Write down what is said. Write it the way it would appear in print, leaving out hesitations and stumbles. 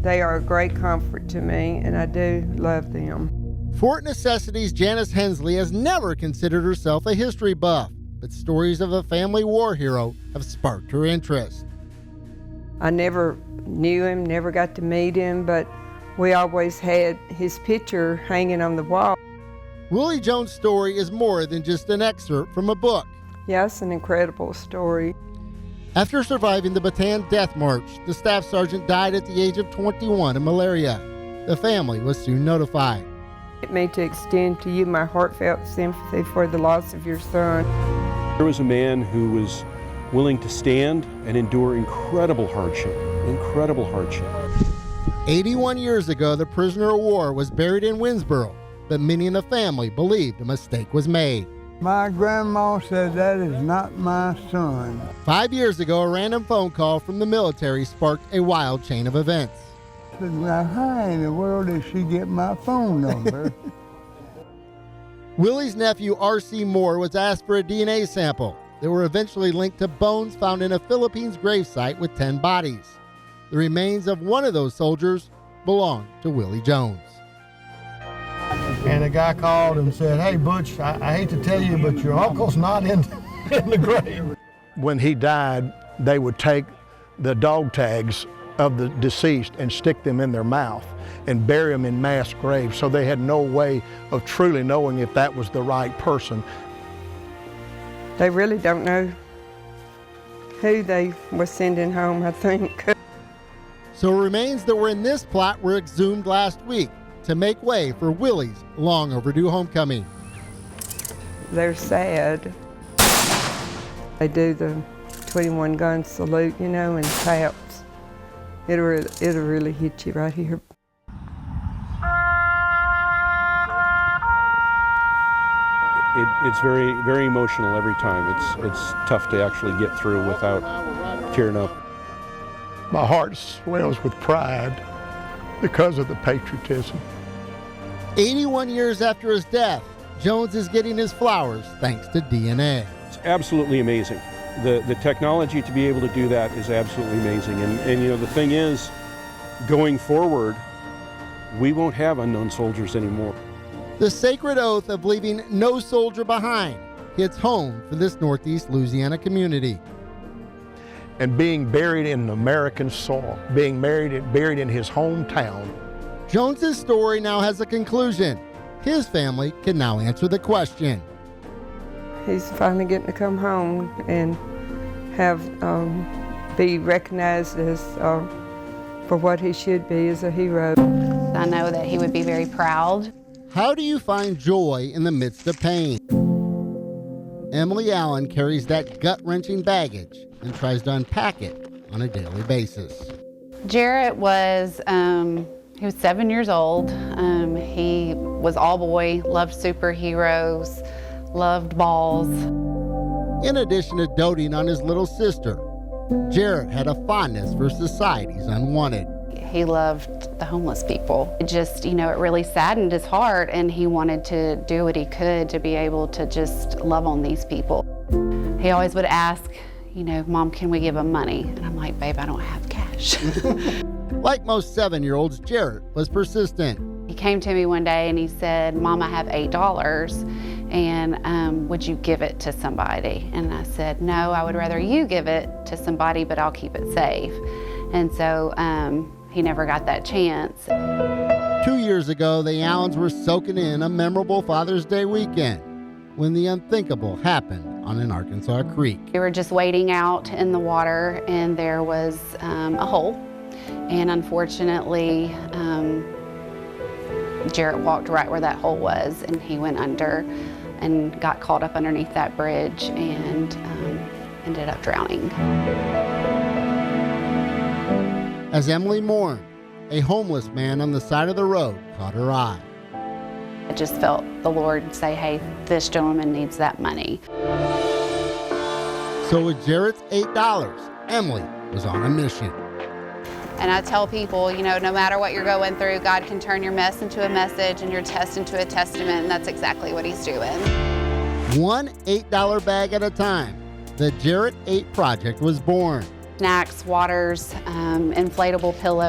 They are a great comfort to me, and I do love them. Fort Necessity's Janice Hensley has never considered herself a history buff, but stories of a family war hero have sparked her interest. I never knew him, never got to meet him, but we always had his picture hanging on the wall. Willie Jones' story is more than just an excerpt from a book. Yeah, it's an incredible story. After surviving the Bataan Death March, the staff sergeant died at the age of 21 of malaria. The family was soon notified. It me to extend to you my heartfelt sympathy for the loss of your son. There was a man who was willing to stand and endure incredible hardship. 81 years ago, the prisoner of war was buried in Winnsboro, but many in the family believed a mistake was made. My grandma said that is not my son. 5 years ago, a random phone call from the military sparked a wild chain of events. I said, now how in the world did she get my phone number? Willie's nephew, R.C. Moore, was asked for a DNA sample. They were eventually linked to bones found in a Philippines gravesite with 10 bodies. The remains of one of those soldiers belonged to Willie Jones. And a guy called and said, hey, Butch, I hate to tell you, but your uncle's not in the grave. When he died, they would take the dog tags of the deceased and stick them in their mouth and bury them in mass graves, so they had no way of truly knowing if that was the right person. They really don't know who they were sending home, I think. So remains that were in this plot were exhumed last week to make way for Willie's long overdue homecoming. They're sad. They do the 21 gun salute, you know, and taps. It'll really hit you right here. It's very, very emotional every time. It's tough to actually get through without tearing up. My heart swells with pride because of the patriotism. 81 years after his death, Jones is getting his flowers thanks to DNA. It's absolutely amazing. The technology to be able to do that is absolutely amazing. And you know, the thing is, going forward, we won't have unknown soldiers anymore. The sacred oath of leaving no soldier behind hits home for this Northeast Louisiana community. And being buried in American soil, being buried in his hometown. Jones's story now has a conclusion. His family can now answer the question. He's finally getting to come home and have be recognized as for what he should be as a hero. I know that he would be very proud. How do you find joy in the midst of pain? Emily Allen carries that gut-wrenching baggage and tries to unpack it on a daily basis. Jarrett was, he was 7 years old. He was all boy, loved superheroes, loved balls. In addition to doting on his little sister, Jarrett had a fondness for society's unwanted. He loved the homeless people. It just, you know, it really saddened his heart, and he wanted to do what he could to be able to just love on these people. He always would ask, you know, Mom, can we give him money? And I'm like, babe, I don't have cash. Like most 7-year-olds, Jarrett was persistent. He came to me one day and he said, Mom, I have $8, and would you give it to somebody? And I said, no, I would rather you give it to somebody, but I'll keep it safe. And so he never got that chance. 2 years ago, the Allens were soaking in a memorable Father's Day weekend when the unthinkable happened on an Arkansas creek. We were just wading out in the water, and there was a hole. And unfortunately, Jarrett walked right where that hole was, and he went under and got caught up underneath that bridge and ended up drowning. As Emily mourned, a homeless man on the side of the road caught her eye. I just felt the Lord say, hey, this gentleman needs that money. So with Jarrett's $8, Emily was on a mission. And I tell people, you know, no matter what you're going through, God can turn your mess into a message and your test into a testament, and that's exactly what he's doing. One $8 bag at a time, the Jarrett 8 Project was born. Snacks, waters, inflatable pillows.